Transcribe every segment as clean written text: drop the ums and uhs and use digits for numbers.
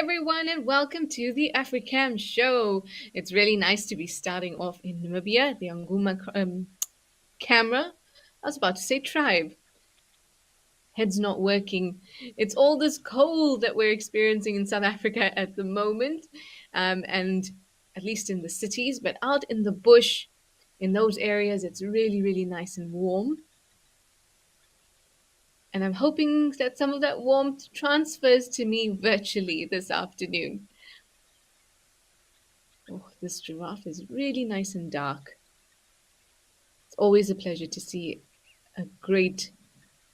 everyone, and welcome to the Africam show. It's really nice to be starting off in Namibia, the Anguma camera. I was about to say tribe. Head's not working. It's all this cold that we're experiencing in South Africa at the moment, and at least in the cities, but out in the bush, in those areas, it's really, really nice and warm. And I'm hoping that some of that warmth transfers to me virtually this afternoon. Oh, this giraffe is really nice and dark. It's always a pleasure to see a great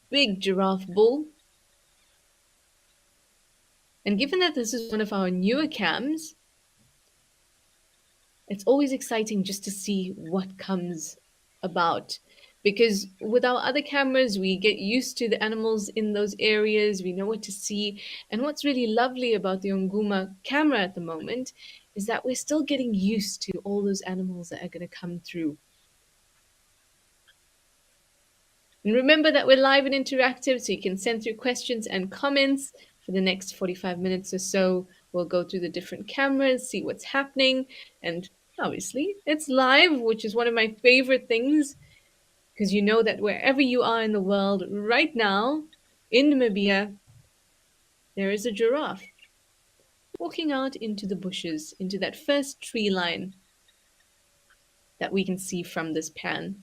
big giraffe bull. And given that this is one of our newer cams, it's always exciting just to see what comes about. Because with our other cameras, we get used to the animals in those areas, we know what to see. And what's really lovely about the Onguma camera at the moment is that we're still getting used to all those animals that are going to come through. And remember that we're live and interactive, so you can send through questions and comments for the next 45 minutes or so. We'll go through the different cameras, see what's happening, and obviously it's live, which is one of my favorite things, because you know that wherever you are in the world right now, in Namibia, there is a giraffe walking out into the bushes, into that first tree line that we can see from this pan.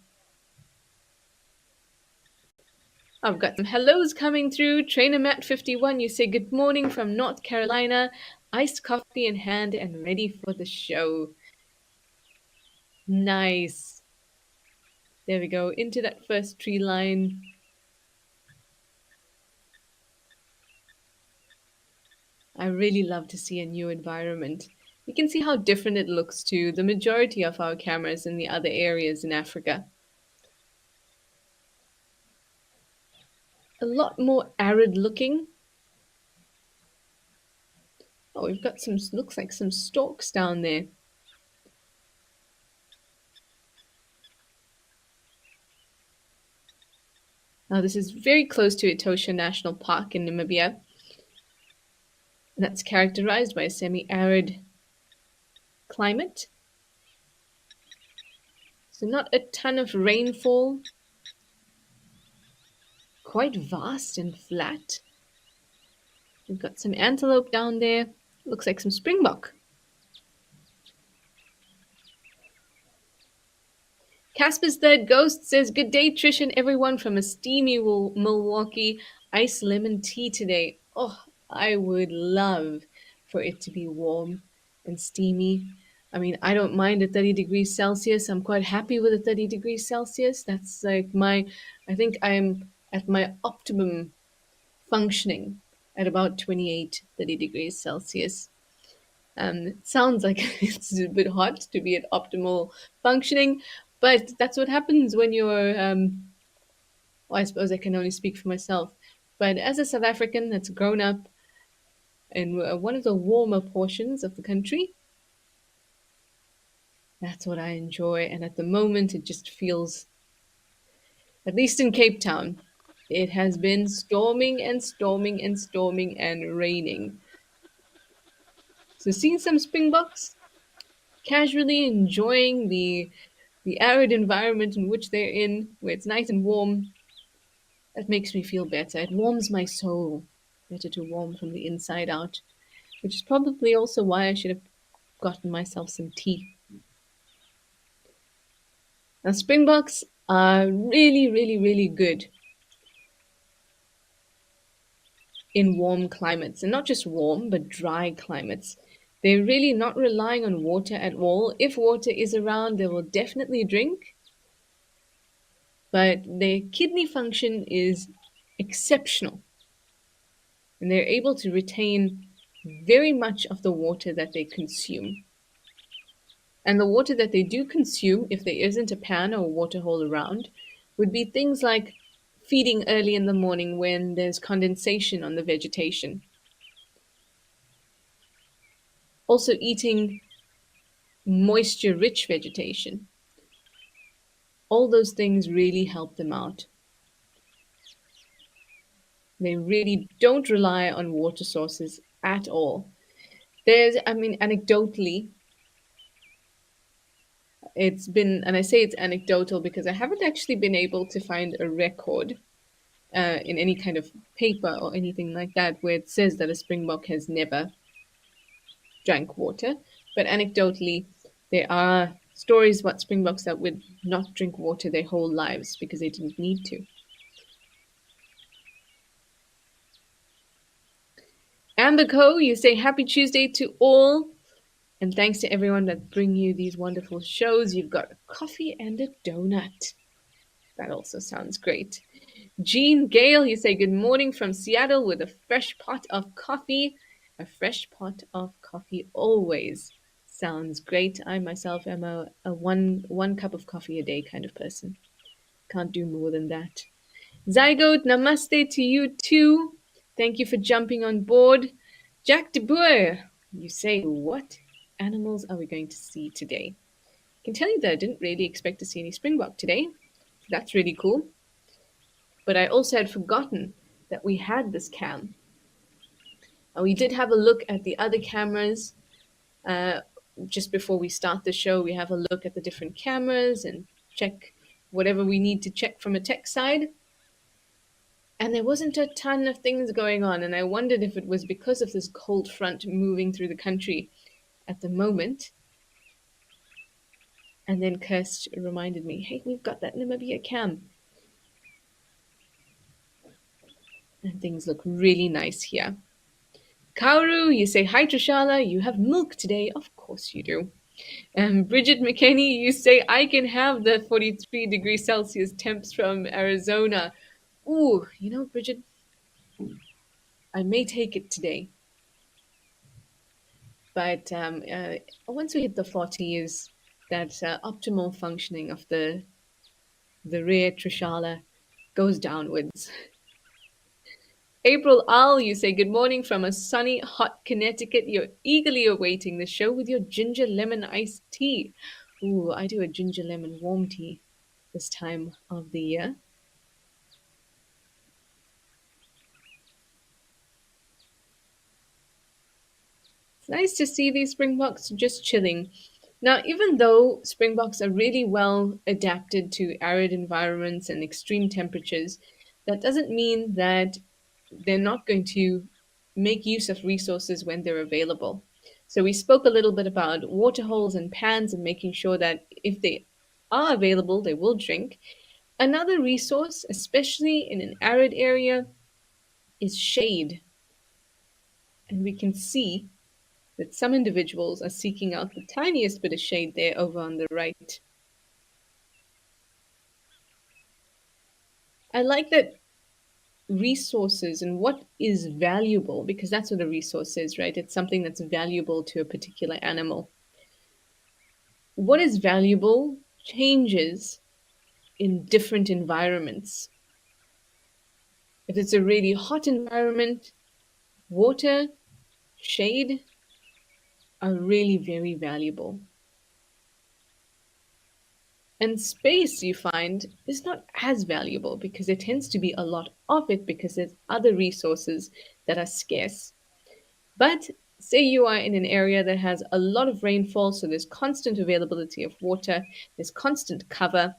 I've got some hellos coming through. Trainer Matt 51, you say good morning from North Carolina. Iced coffee in hand and ready for the show. Nice. There we go, into that first tree line. I really love to see a new environment. You can see how different it looks to the majority of our cameras in the other areas in Africa. A lot more arid looking. Oh, we've got some, looks like some stalks down there. Now, this is very close to Etosha National Park in Namibia. And that's characterized by a semi-arid climate. So not a ton of rainfall. Quite vast and flat. We've got some antelope down there. Looks like some springbok. Casper's Third Ghost says, good day, Trish and everyone from a steamy Milwaukee. Iced lemon tea today. Oh, I would love for it to be warm and steamy. I mean, I don't mind at 30 degrees Celsius. I'm quite happy with a 30 degrees Celsius. That's like I think I'm at my optimum functioning at about 28, 30 degrees Celsius. It sounds like it's a bit hot to be at optimal functioning, but that's what happens when you're, well, I suppose I can only speak for myself, but as a South African that's grown up in one of the warmer portions of the country, that's what I enjoy. And at the moment, it just feels, at least in Cape Town, it has been storming and storming and storming and raining. So seeing some springboks, casually enjoying the arid environment in which they're in, where it's nice and warm, that makes me feel better. It warms my soul. Better to warm from the inside out, which is probably also why I should have gotten myself some tea. Now, springboks are really, really, really good in warm climates, and not just warm, but dry climates. They're really not relying on water at all. If water is around, they will definitely drink, but their kidney function is exceptional, and they're able to retain very much of the water that they consume. And the water that they do consume, if there isn't a pan or a water hole around, would be things like feeding early in the morning when there's condensation on the vegetation. Also eating moisture-rich vegetation. All those things really help them out. They really don't rely on water sources at all. There's, I mean, anecdotally, it's been, and I say it's anecdotal because I haven't actually been able to find a record in any kind of paper or anything like that where it says that a springbok has never drank water. But anecdotally, there are stories about springboks that would not drink water their whole lives because they didn't need to. Amber Co, you say happy Tuesday to all. And thanks to everyone that bring you these wonderful shows. You've got a coffee and a donut. That also sounds great. Jean Gale, you say good morning from Seattle with a fresh pot of coffee. A fresh pot of coffee always sounds great. I myself am a one cup of coffee a day kind of person. Can't do more than that. Zygote, namaste to you too. Thank you for jumping on board. Jack de Boer, you say, what animals are we going to see today? I can tell you that I didn't really expect to see any springbok today. So that's really cool. But I also had forgotten that we had this cam. And we did have a look at the other cameras. Uh, just before we start the show, we have a look at the different cameras and check whatever we need to check from a tech side. And there wasn't a ton of things going on. And I wondered if it was because of this cold front moving through the country at the moment. And then Kirst reminded me, hey, we've got that Namibia cam. And things look really nice here. Kauru, you say, hi Trishala, you have milk today. Of course you do. Bridget McKinney, you say, I can have the 43 degrees Celsius temps from Arizona. Ooh, you know, Bridget, I may take it today. But once we hit the 40s, that optimal functioning of the rear Trishala goes downwards. April Al, you say good morning from a sunny, hot Connecticut. You're eagerly awaiting the show with your ginger lemon iced tea. Ooh, I do a ginger lemon warm tea this time of the year. It's nice to see these springboks just chilling. Now, even though springboks are really well adapted to arid environments and extreme temperatures, that doesn't mean that they're not going to make use of resources when they're available. So we spoke a little bit about water holes and pans and making sure that if they are available, they will drink. Another resource, especially in an arid area, is shade. And we can see that some individuals are seeking out the tiniest bit of shade there over on the right. I like that resources and what is valuable, because that's what a resource is, right? It's something that's valuable to a particular animal. What is valuable changes in different environments. If it's a really hot environment, water, shade are really very valuable. And space, you find, is not as valuable because there tends to be a lot of it because there's other resources that are scarce. But say you are in an area that has a lot of rainfall, so there's constant availability of water, there's constant cover.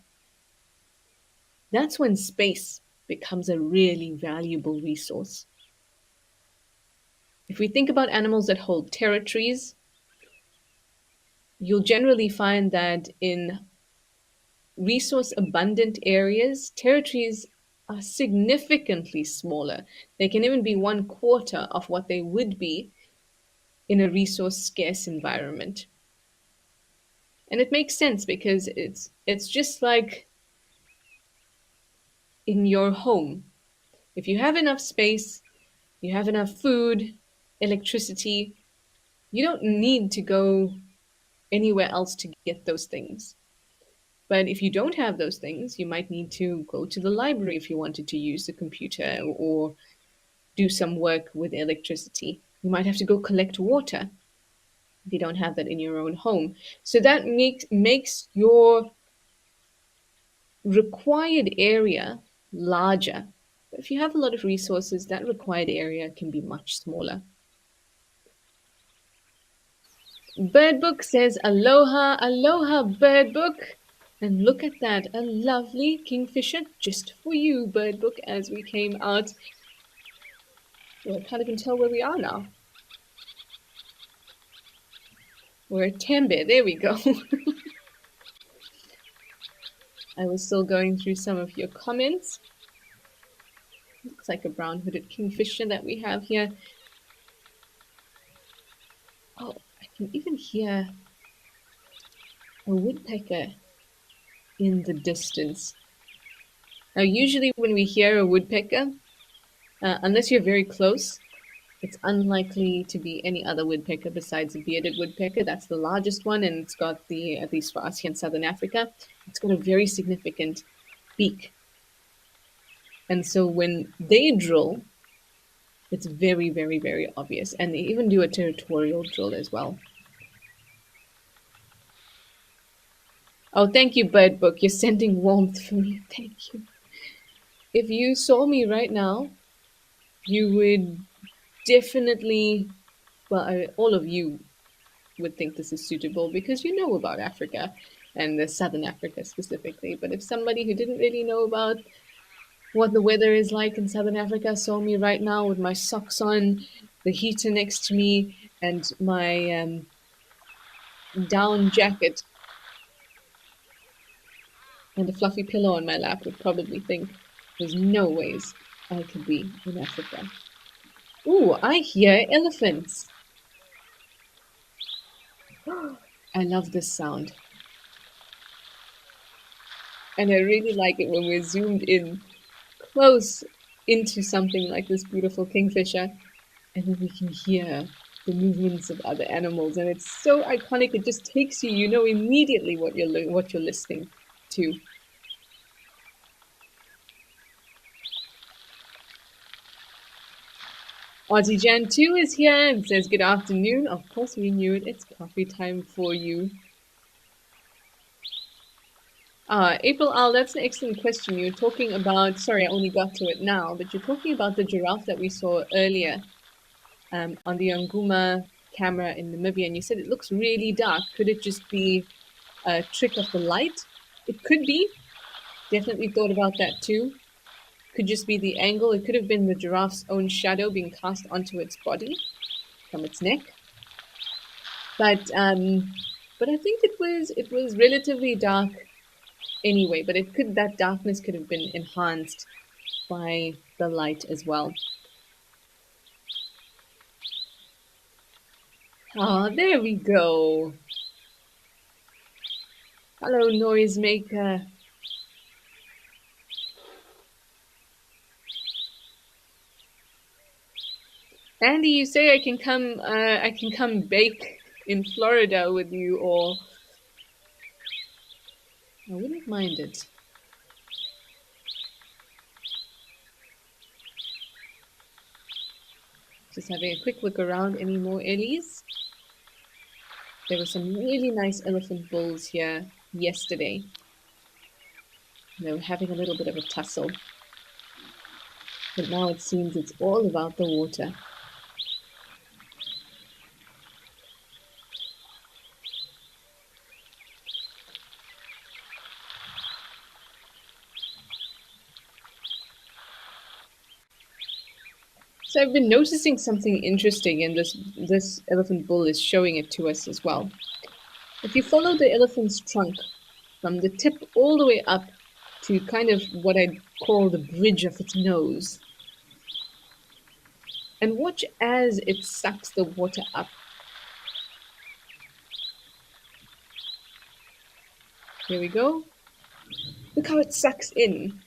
That's when space becomes a really valuable resource. If we think about animals that hold territories, you'll generally find that in resource abundant areas, territories are significantly smaller. They can even be 1/4 of what they would be in a resource scarce environment. And it makes sense because it's just like in your home. If you have enough space, you have enough food, electricity, you don't need to go anywhere else to get those things. But if you don't have those things, you might need to go to the library if you wanted to use the computer or do some work with electricity. You might have to go collect water if you don't have that in your own home. So that makes your required area larger. But if you have a lot of resources, that required area can be much smaller. Bird Book says, aloha, aloha, Bird Book. And look at that, a lovely kingfisher just for you, Bird Book, as we came out. Well, I can't even tell where we are now. We're at Tembe, there we go. I was still going through some of your comments. Looks like a brown-hooded kingfisher that we have here. Oh, I can even hear a woodpecker in the distance. Now, usually when we hear a woodpecker, unless you're very close, it's unlikely to be any other woodpecker besides a bearded woodpecker. That's the largest one, and it's got the, at least for us here in Southern Africa, it's got a very significant beak. And so when they drill, it's very, very, very obvious. And they even do a territorial drill as well. Oh, thank you, Bird Book. You're sending warmth for me. Thank you. If you saw me right now, you would definitely, well, all of you would think this is suitable because you know about Africa and the Southern Africa specifically. But if somebody who didn't really know about what the weather is like in Southern Africa saw me right now with my socks on, the heater next to me, and my down jacket and a fluffy pillow on my lap, would probably think there's no ways I could be in Africa. Ooh, I hear elephants. I love this sound. And I really like it when we're zoomed in close into something like this beautiful kingfisher, and then we can hear the movements of other animals, and it's so iconic. It just takes you, you know immediately what you're listening to. Auntie Jan 2 is here and says good afternoon. Of course we knew it. It's coffee time for you. April Al, that's an excellent question. You're talking about, sorry, I only got to it now, but you're talking about the giraffe that we saw earlier on the Nguma camera in Namibia, and you said it looks really dark. Could it just be a trick of the light? It could be. Definitely thought about that too. Could just be the angle. It could have been the giraffe's own shadow being cast onto its body from its neck. But I think it was relatively dark anyway. But that darkness could have been enhanced by the light as well. Ah, there we go. Hello, noisemaker. Andy, you say I can come bake in Florida with you, or I wouldn't mind it. Just having a quick look around. Any more Ellies? There were some really nice elephant bulls here yesterday. They were having a little bit of a tussle. But now it seems it's all about the water. So I've been noticing something interesting, and this elephant bull is showing it to us as well. If you follow the elephant's trunk from the tip all the way up to kind of what I'd call the bridge of its nose, and watch as it sucks the water up. Here we go. Look how it sucks in.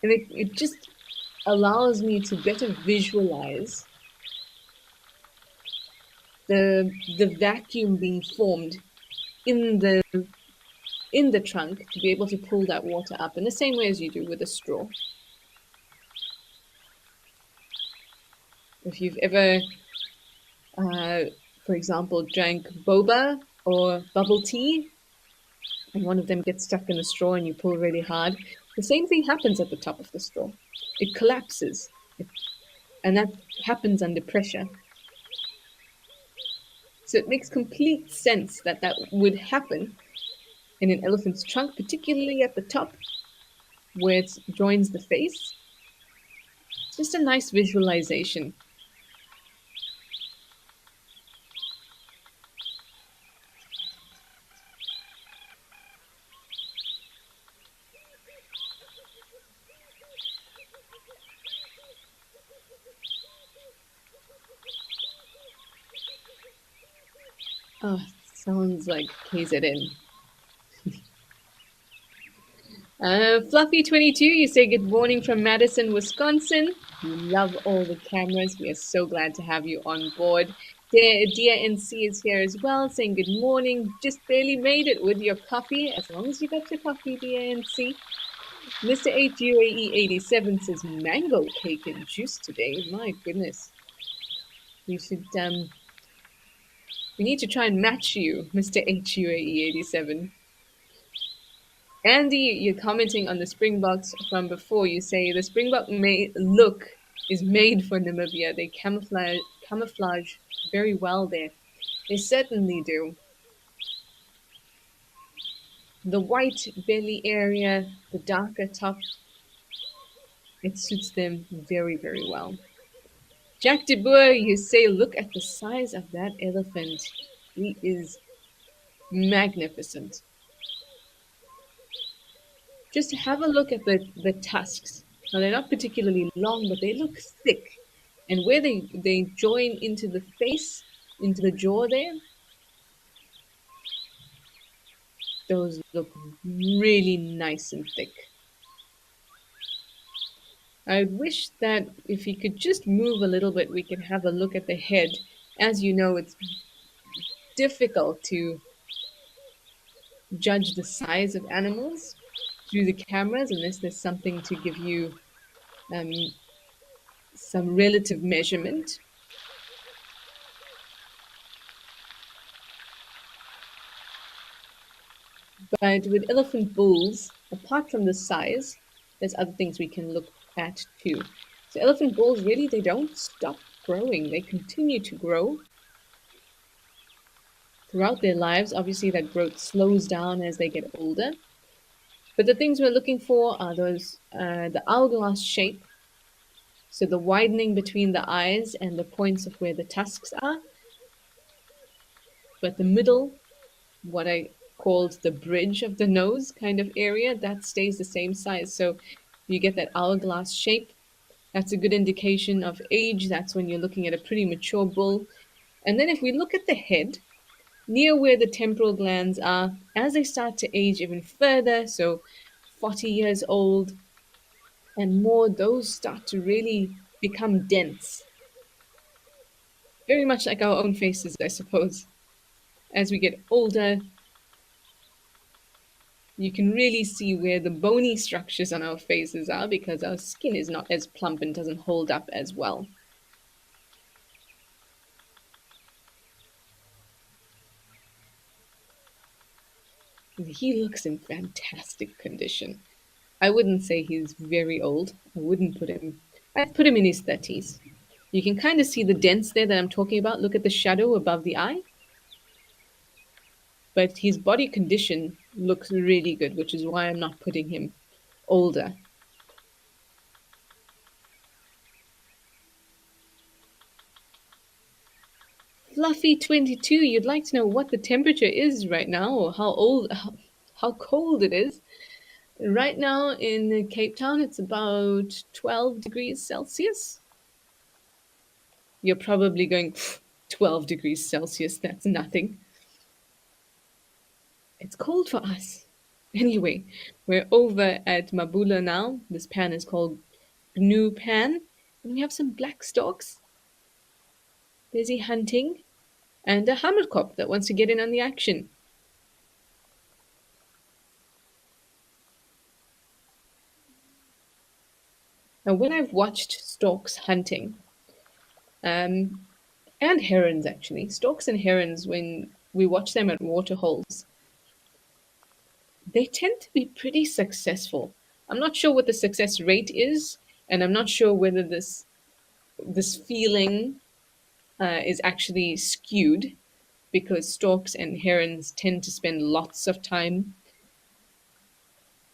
And it just allows me to better visualize the vacuum being formed in the trunk to be able to pull that water up in the same way as you do with a straw. If you've ever, for example, drank boba or bubble tea, and one of them gets stuck in the straw and you pull really hard, the same thing happens at the top of the straw. It collapses, and that happens under pressure. So it makes complete sense that that would happen in an elephant's trunk, particularly at the top where it joins the face. It's just a nice visualization. Oh, sounds like KZN. Fluffy22, you say good morning from Madison, Wisconsin. We love all the cameras. We are so glad to have you on board. Dear NC is here as well, saying good morning. Just barely made it with your coffee. As long as you got your coffee, dear NC. Mr. HUAE87 says mango cake and juice today. My goodness. We should, we need to try and match you, Mr. HUAE87. Andy, you're commenting on the Springboks from before. You say the Springbok look is made for Namibia. They camouflage very well there. They certainly do. The white belly area, the darker top, it suits them very, very well. Jack de Boer, you say, look at the size of that elephant. He is magnificent. Just have a look at the tusks. Now they're not particularly long, but they look thick. And where they join into the face, into the jaw there, those look really nice and thick. I wish that if you could just move a little bit, we could have a look at the head. As you know, it's difficult to judge the size of animals through the cameras unless there's something to give you um, some relative measurement. But with elephant bulls, apart from the size, there's other things we can look at too. So elephant bulls really they don't stop growing. They continue to grow throughout their lives. Obviously that growth slows down as they get older. But the things we're looking for are those the hourglass shape. So the widening between the eyes and the points of where the tusks are. But the middle, what I called the bridge of the nose kind of area, that stays the same size. So you get that hourglass shape. That's a good indication of age. That's when you're looking at a pretty mature bull. And then if we look at the head, near where the temporal glands are, as they start to age even further, so 40 years old and more, those start to really become dense. Very much like our own faces, I suppose. As we get older, you can really see where the bony structures on our faces are because our skin is not as plump and doesn't hold up as well. He looks in fantastic condition. I wouldn't say he's very old. I'd put him in his 30s. You can kind of see the dents there that I'm talking about. Look at the shadow above the eye. But his body condition looks really good, which is why I'm not putting him older. Fluffy22, you'd like to know what the temperature is right now or how cold it is. Right now in Cape Town, it's about 12 degrees Celsius. You're probably going, 12 degrees Celsius, that's nothing. It's cold for us. Anyway, we're over at Mabula now. This pan is called GNU Pan. And we have some black storks busy hunting and a hammerkop that wants to get in on the action. Now, when I've watched storks hunting, and herons actually, storks and herons, when we watch them at waterholes, they tend to be pretty successful. I'm not sure what the success rate is, and I'm not sure whether this feeling is actually skewed. because storks and herons tend to spend lots of time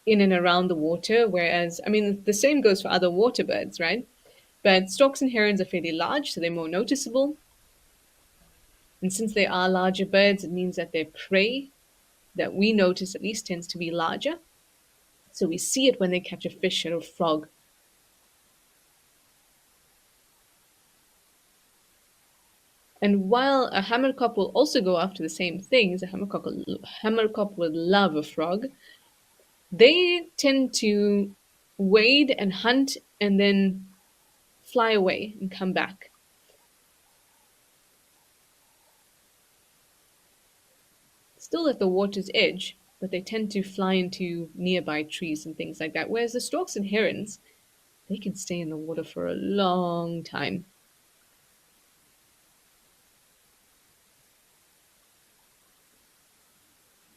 in and around the water, whereas, I mean, the same goes for other water birds, right? But storks and herons are fairly large, so they're more noticeable. And since they are larger birds, it means that their prey that we notice at least tends to be larger. So we see it when they catch a fish or a frog. And while a hammercock will also go after the same things, hammercock will love a frog. They tend to wade and hunt and then fly away and come back. Still at the water's edge, but they tend to fly into nearby trees and things like that. Whereas the storks and herons, they can stay in the water for a long time.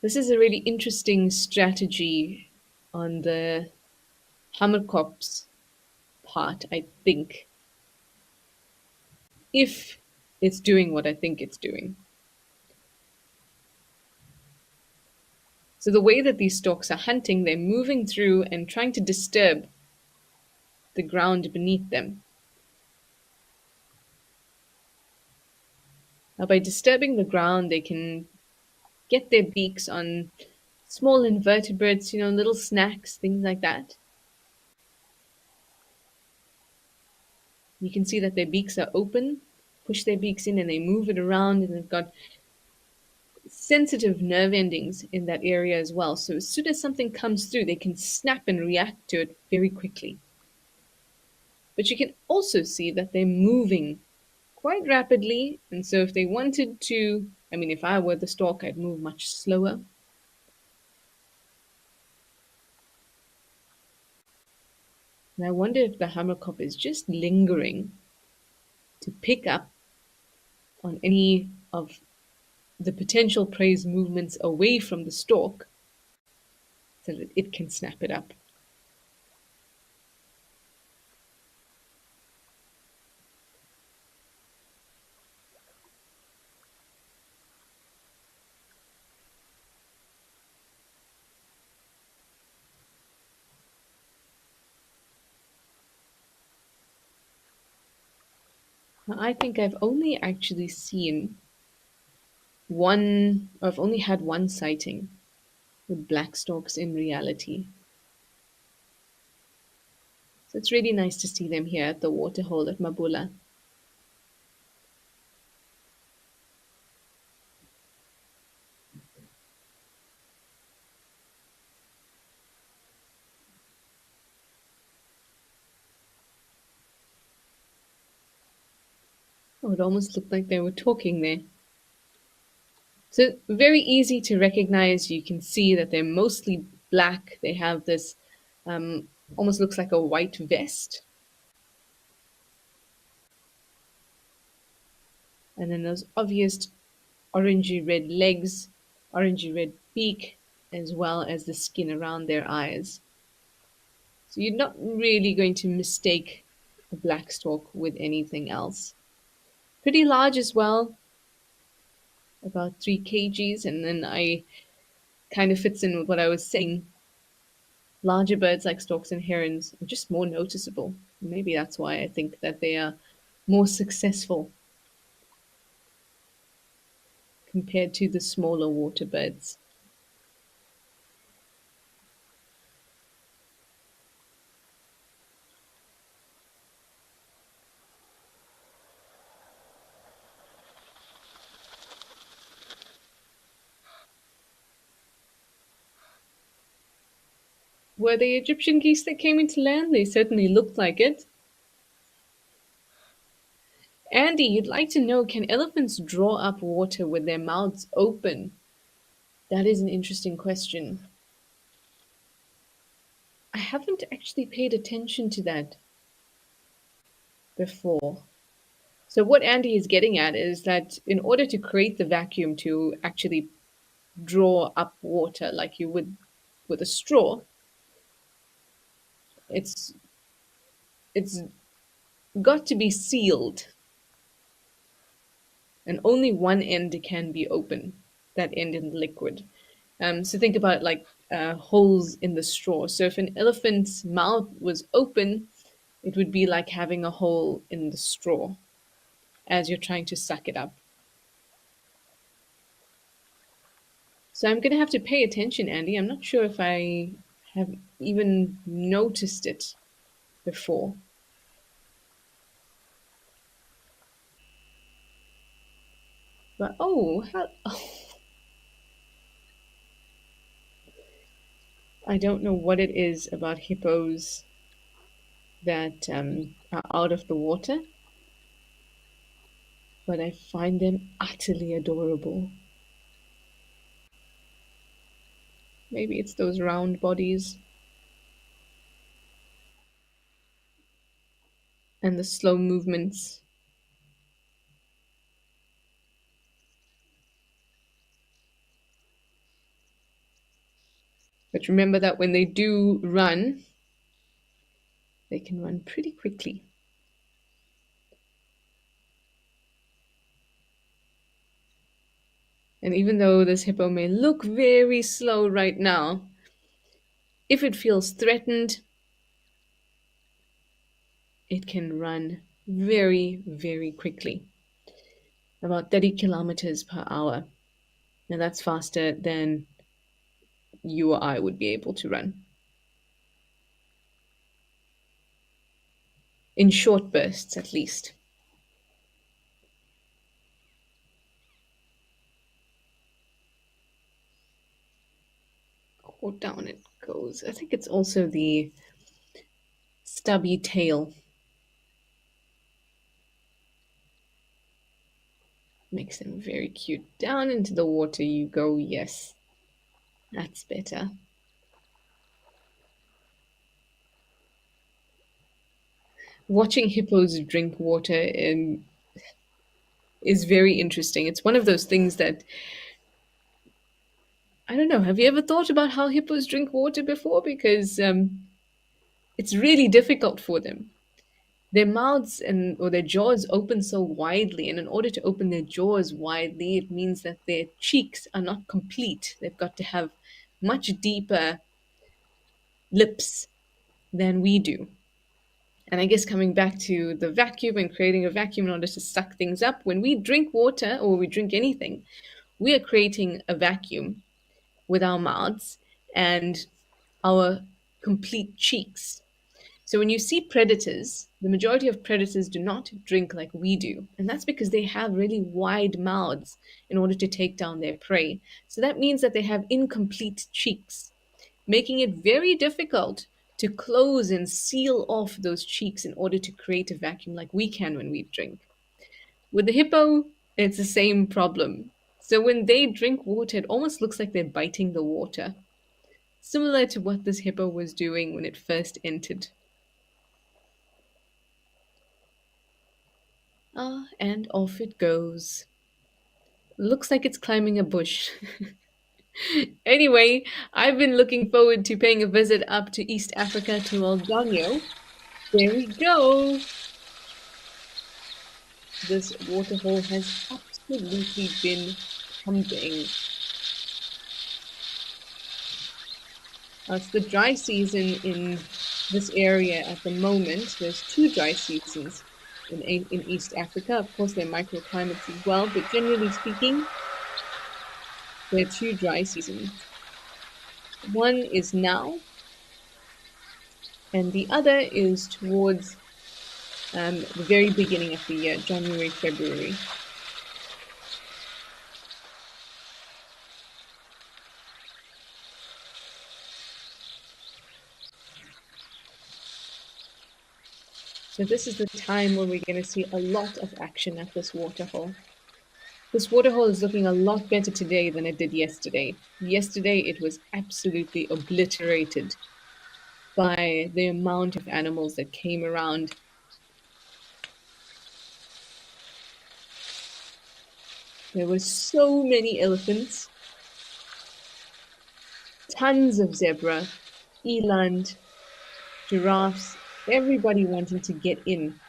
This is a really interesting strategy on the hammercock's part, I think, if it's doing what I think it's doing. So the way that these storks are hunting, they're moving through and trying to disturb the ground beneath them. Now, by disturbing the ground, they can get their beaks on small invertebrates, little snacks, things like that. You can see that their beaks are open, push their beaks in, and they move it around, and they've got sensitive nerve endings in that area as well. So as soon as something comes through, they can snap and react to it very quickly. But you can also see that they're moving quite rapidly. And so if they wanted to, I mean, if I were the stork, I'd move much slower. And I wonder if the hammerkop is just lingering to pick up on any of the potential prey's movements away from the stork so that it can snap it up. Now, I think I've only actually seen one, or I've only had one sighting with black storks in reality. So it's really nice to see them here at the waterhole at Mabula. Oh, it almost looked like they were talking there. So very easy to recognize. You can see that they're mostly black. They have this almost looks like a white vest. And then those obvious orangey red legs, orangey red beak, as well as the skin around their eyes. So you're not really going to mistake a black stork with anything else. Pretty large as well, about 3 kgs. And then I kind of fits in with what I was saying. Larger birds like storks and herons are just more noticeable. Maybe that's why I think that they are more successful compared to the smaller water birds. Were they Egyptian geese that came into land? They certainly looked like it. Andy, you'd like to know, can elephants draw up water with their mouths open? That is an interesting question. I haven't actually paid attention to that before. So, what Andy is getting at is that in order to create the vacuum to actually draw up water like you would with a straw, it's it's got to be sealed. and only one end can be open, that end in liquid. So think about like holes in the straw. So if an elephant's mouth was open, it would be like having a hole in the straw as you're trying to suck it up. So I'm going to have to pay attention, Andy. I'm not sure if I have even noticed it before. But oh, I don't know what it is about hippos that are out of the water, but I find them utterly adorable. Maybe it's those round bodies and the slow movements. But remember that when they do run, they can run pretty quickly. And even though this hippo may look very slow right now, if it feels threatened, it can run very, very quickly, about 30 kilometers per hour. And that's faster than you or I would be able to run in short bursts, at least. Oh, down it goes. I think it's also the stubby tail makes them very cute. Down into the water you go. Yes, that's better. Watching hippos drink water is very interesting. It's one of those things that I don't know. Have you ever thought about how hippos drink water before? Because it's really difficult for them. Their mouths and or their jaws open so widely, and in order to open their jaws widely, it means that their cheeks are not complete. They've got to have much deeper lips than we do. And I guess coming back to the vacuum and creating a vacuum in order to suck things up, when we drink water or we drink anything, we are creating a vacuum with our mouths and our complete cheeks. So when you see predators, the majority of predators do not drink like we do. And that's because they have really wide mouths in order to take down their prey. So that means that they have incomplete cheeks, making it very difficult to close and seal off those cheeks in order to create a vacuum like we can when we drink. With the hippo, it's the same problem. So when they drink water, it almost looks like they're biting the water, similar to what this hippo was doing when it first entered. Ah, and off it goes. Looks like it's climbing a bush. Anyway, I've been looking forward to paying a visit up to East Africa to Algonio. There we go. This waterhole has absolutely been pumping. It's the dry season in this area at the moment. There's two dry seasons in East Africa. Of course, there are microclimates as well, but generally speaking, there are two dry seasons. One is now, and the other is towards the very beginning of the year, January, February. So this is the time where we're going to see a lot of action at this waterhole. This waterhole is looking a lot better today than it did yesterday. Yesterday, it was absolutely obliterated by the amount of animals that came around. There were so many elephants, tons of zebra, eland, giraffes, everybody wanting to get in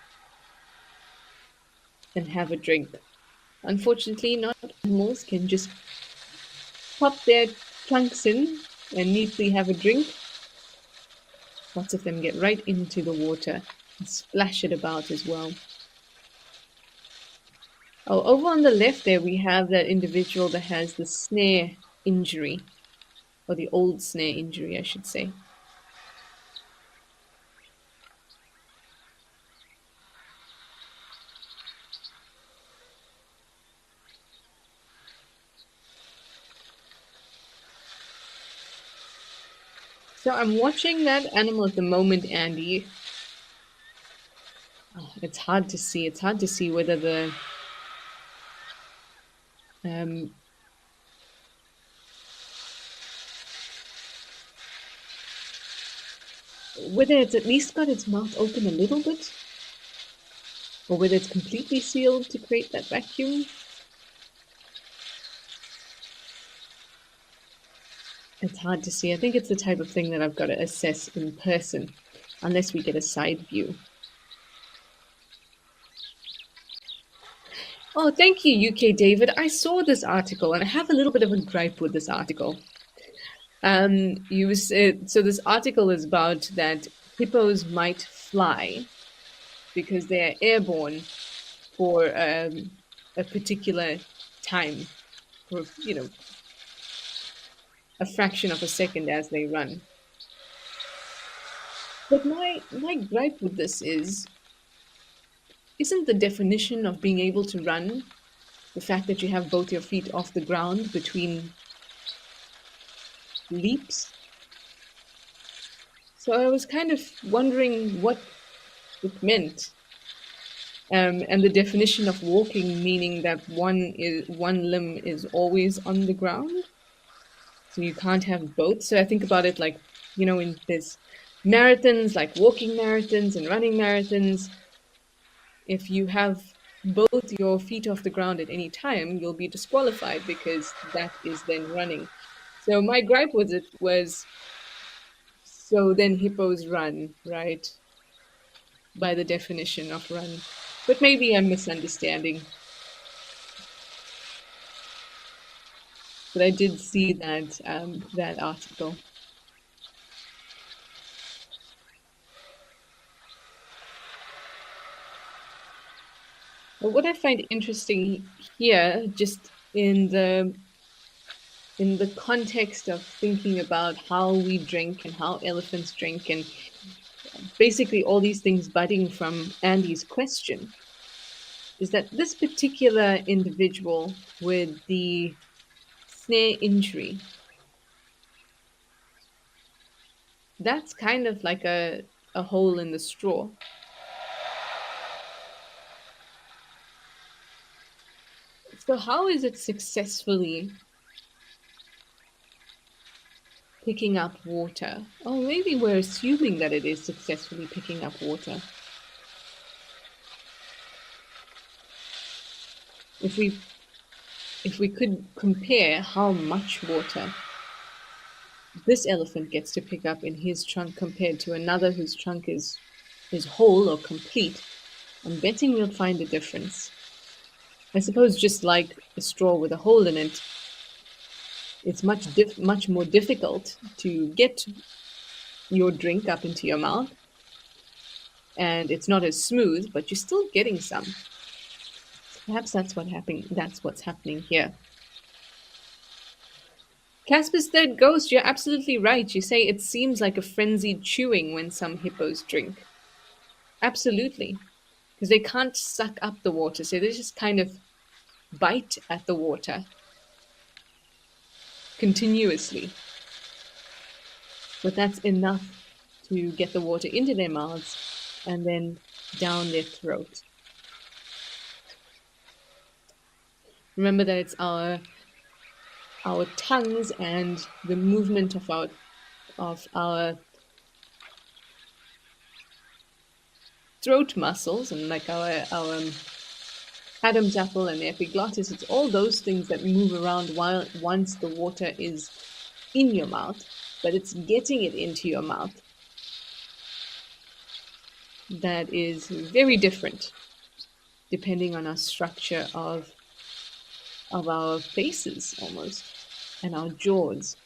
and have a drink. Unfortunately, not all animals can just pop their trunks in and neatly have a drink. Lots of them get right into the water and splash it about as well. Oh, over on the left there we have that individual that has the snare injury, or the old snare injury, I should say. So I'm watching that animal at the moment, Andy. Oh, it's hard to see. It's hard to see whether the um, whether it's at least got its mouth open a little bit, or whether it's completely sealed to create that vacuum. It's hard to see. I think it's the type of thing that I've got to assess in person, unless we get a side view. Oh, thank you, UK David. I saw this article and I have a little bit of a gripe with this article. So this article is about that hippos might fly because they're airborne for a particular time, for a fraction of a second as they run. But my gripe with this is, isn't the definition of being able to run the fact that you have both your feet off the ground between leaps? So I was kind of wondering what it meant. And the definition of walking meaning that one limb is always on the ground, so you can't have both. So I think about it like, in this marathons, like walking marathons and running marathons, if you have both your feet off the ground at any time, you'll be disqualified because that is then running. So my gripe with it was, so then hippos run, right? By the definition of run. But maybe I'm misunderstanding. But I did see that article. But what I find interesting here, just in the context of thinking about how we drink and how elephants drink, and basically all these things budding from Andy's question, is that this particular individual with the snare injury, that's kind of like a hole in the straw. So how is it successfully picking up water? Oh, maybe we're assuming that it is successfully picking up water. If we could compare how much water this elephant gets to pick up in his trunk compared to another whose trunk is whole or complete, I'm betting we'll find a difference. I suppose just like a straw with a hole in it, it's much more difficult to get your drink up into your mouth, and it's not as smooth, but you're still getting some. Perhaps that's what's happening here. Casper's third ghost, you're absolutely right. You say it seems like a frenzied chewing when some hippos drink. Absolutely. Because they can't suck up the water, so they just kind of bite at the water continuously. But that's enough to get the water into their mouths and then down their throat. Remember that it's our tongues and the movement of our throat muscles, and like our Adam's apple and the epiglottis, it's all those things that move around once the water is in your mouth, but it's getting it into your mouth that is very different depending on our structure of of our faces almost and our jaws.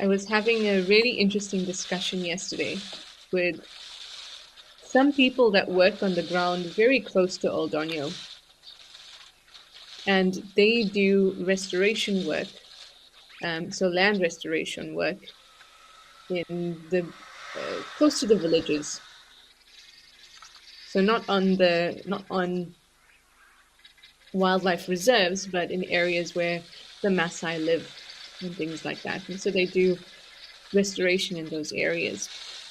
I was having a really interesting discussion yesterday with some people that work on the ground very close to Old Donyo, and they do restoration work, so land restoration work in the close to the villages. So not on wildlife reserves, but in areas where the Maasai live and things like that. And so they do restoration in those areas.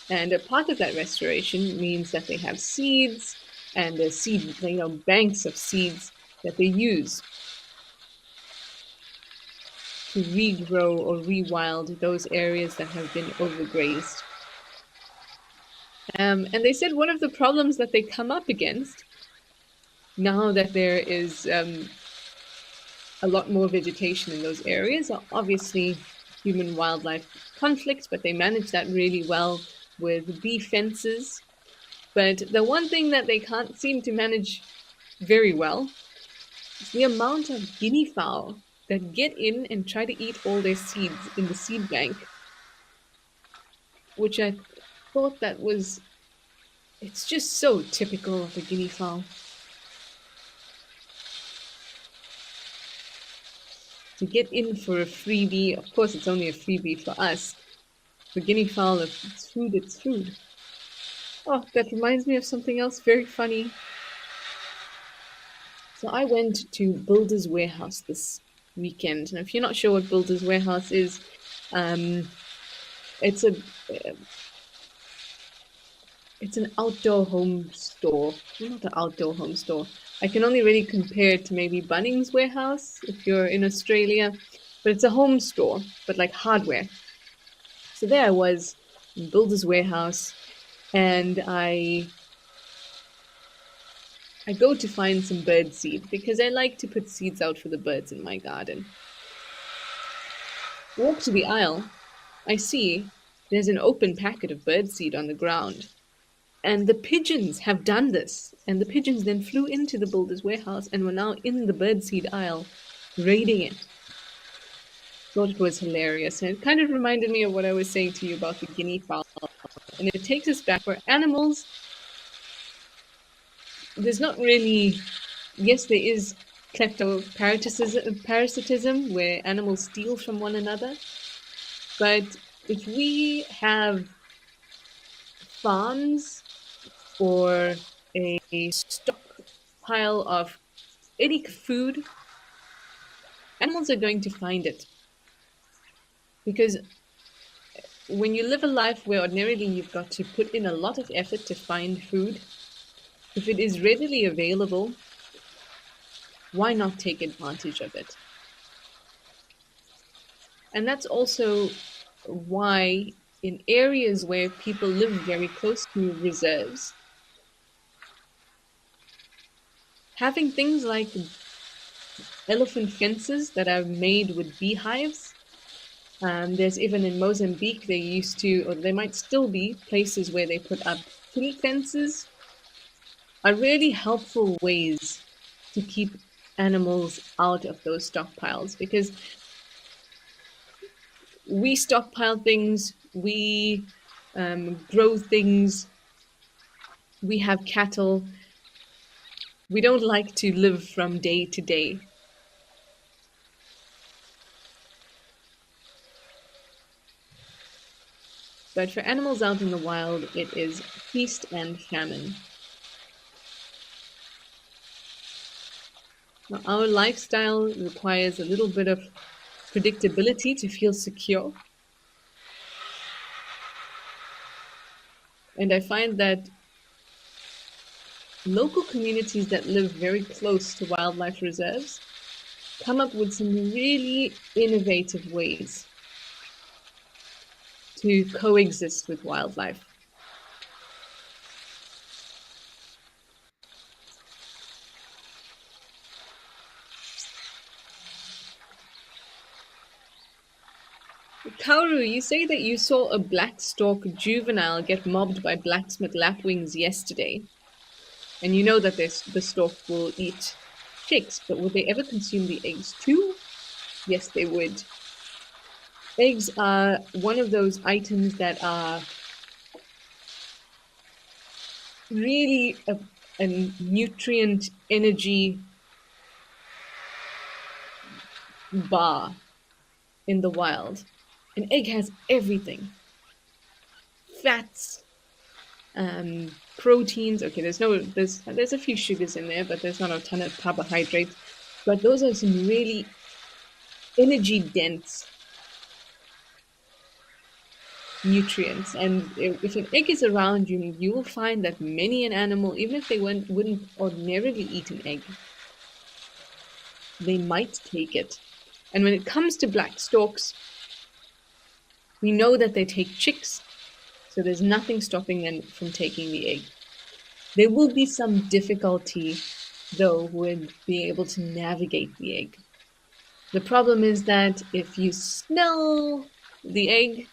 And a part of that restoration means that they have seeds and a seed, banks of seeds that they use to regrow or rewild those areas that have been overgrazed. And they said one of the problems that they come up against now that there is a lot more vegetation in those areas are obviously human wildlife conflicts, but they manage that really well with bee fences. But the one thing that they can't seem to manage very well is the amount of guinea fowl that get in and try to eat all their seeds in the seed bank, which I thought that was, it's just so typical of a guinea fowl. To get in for a freebie, of course, it's only a freebie for us. For guinea fowl, if it's food, it's food. Oh, that reminds me of something else very funny. So I went to Builder's Warehouse this weekend. And if you're not sure what Builder's Warehouse is, um, it's a it's an outdoor home store. Well, not an outdoor home store. I can only really compare it to maybe Bunnings Warehouse if you're in Australia, but it's a home store, but like hardware. So there I was in Builder's Warehouse, and I go to find some bird seed because I like to put seeds out for the birds in my garden. Walk to the aisle. I see there's an open packet of bird seed on the ground. And the pigeons have done this. And the pigeons then flew into the builder's warehouse and were now in the birdseed aisle, raiding it. Thought it was hilarious. And it kind of reminded me of what I was saying to you about the guinea fowl. And it takes us back where animals, there's not really, yes, there is kleptoparasitism where animals steal from one another. But if we have farms or a stockpile of any food, animals are going to find it. Because when you live a life where ordinarily you've got to put in a lot of effort to find food, if it is readily available, why not take advantage of it? And that's also why in areas where people live very close to reserves, having things like elephant fences that are made with beehives. There's even in Mozambique, they used to, or they might still be, places where they put up tree fences are really helpful ways to keep animals out of those stockpiles because we stockpile things, we grow things, we have cattle. We don't like to live from day to day. But for animals out in the wild, it is feast and famine. Now, our lifestyle requires a little bit of predictability to feel secure. And I find that local communities that live very close to wildlife reserves come up with some really innovative ways to coexist with wildlife. Kauru, you say that you saw a black stork juvenile get mobbed by blacksmith lapwings yesterday, and you know that the stork will eat chicks, but would they ever consume the eggs too? Yes, they would. Eggs are one of those items that are really a nutrient energy bar in the wild. An egg has everything: fats, proteins. Okay, there's a few sugars in there, but there's not a ton of carbohydrates. But those are some really energy dense nutrients. And if an egg is around you, you will find that many an animal, even if they wouldn't ordinarily eat an egg, they might take it. And when it comes to black storks, we know that they take chicks, so there's nothing stopping them from taking the egg. There will be some difficulty, though, with being able to navigate the egg. The problem is that if you smell the egg,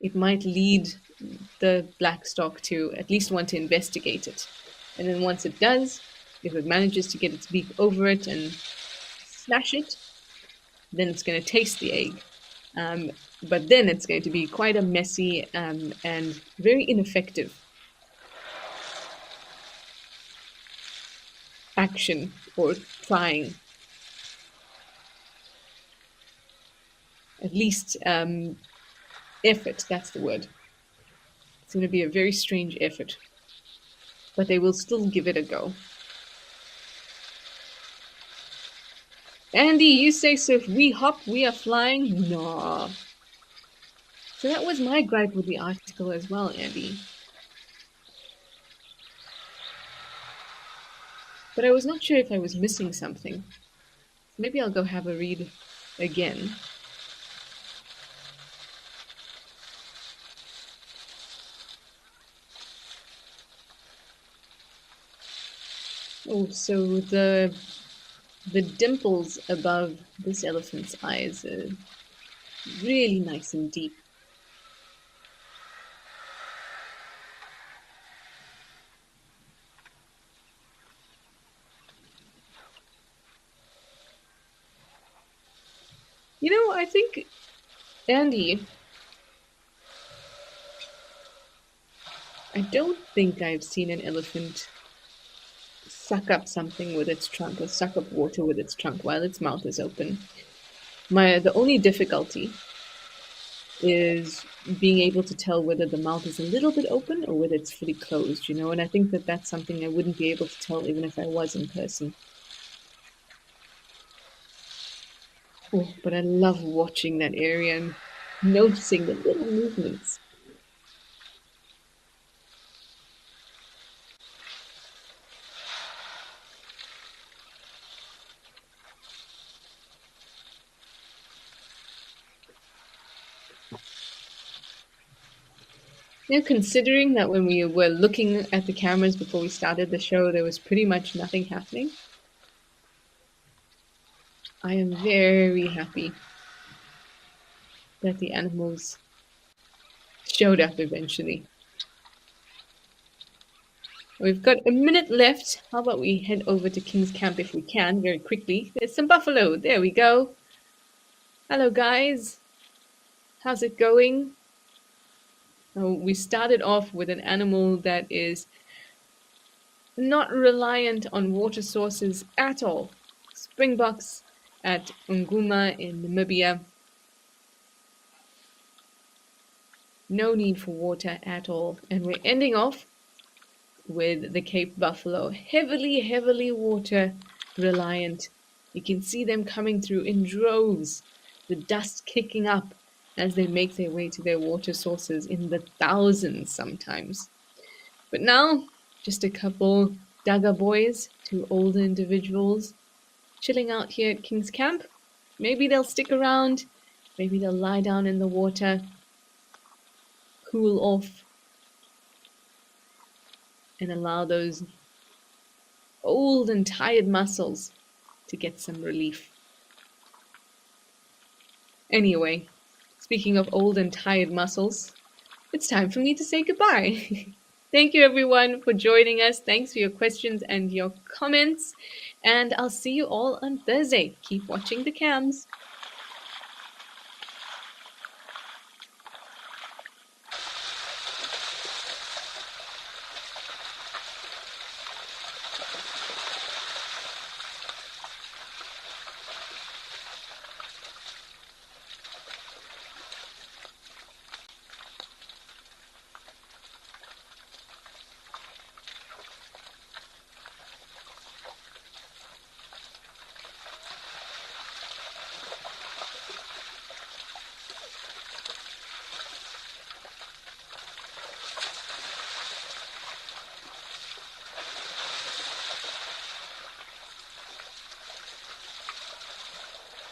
it might lead the black stork to at least want to investigate it. And then once it does, if it manages to get its beak over it and smash it, then it's going to taste the egg. But then it's going to be quite a messy and very ineffective action or trying. At least effort, that's the word. It's going to be a very strange effort. But they will still give it a go. Andy, you say so if we hop, we are flying? Nah. So that was my gripe with the article as well, Andy. But I was not sure if I was missing something. Maybe I'll go have a read again. Oh, so the dimples above this elephant's eyes are really nice and deep. You know, I think, Andy, I don't think I've seen an elephant suck up something with its trunk or suck up water with its trunk while its mouth is open. The only difficulty is being able to tell whether the mouth is a little bit open or whether it's fully closed, you know, and I think that that's something I wouldn't be able to tell even if I was in person. Oh, but I love watching that area and noticing the little movements. You know, considering that when we were looking at the cameras before we started the show, there was pretty much nothing happening, I am very happy that the animals showed up eventually. We've got a minute left. How about we head over to King's Camp if we can, very quickly. There's some buffalo. There we go. Hello, guys. How's it going? Oh, we started off with an animal that is not reliant on water sources at all. Springboks at Nguma in Namibia. No need for water at all. And we're ending off with the Cape buffalo. Heavily, heavily water reliant. You can see them coming through in droves, the dust kicking up as they make their way to their water sources in the thousands sometimes. But now, just a couple Daga boys, two older individuals, chilling out here at King's Camp. Maybe they'll stick around, maybe they'll lie down in the water, cool off, and allow those old and tired muscles to get some relief. Anyway, it's Speaking of old and tired muscles, it's time for me to say goodbye. Thank you, everyone, for joining us. Thanks for your questions and your comments. And I'll see you all on Thursday. Keep watching the cams.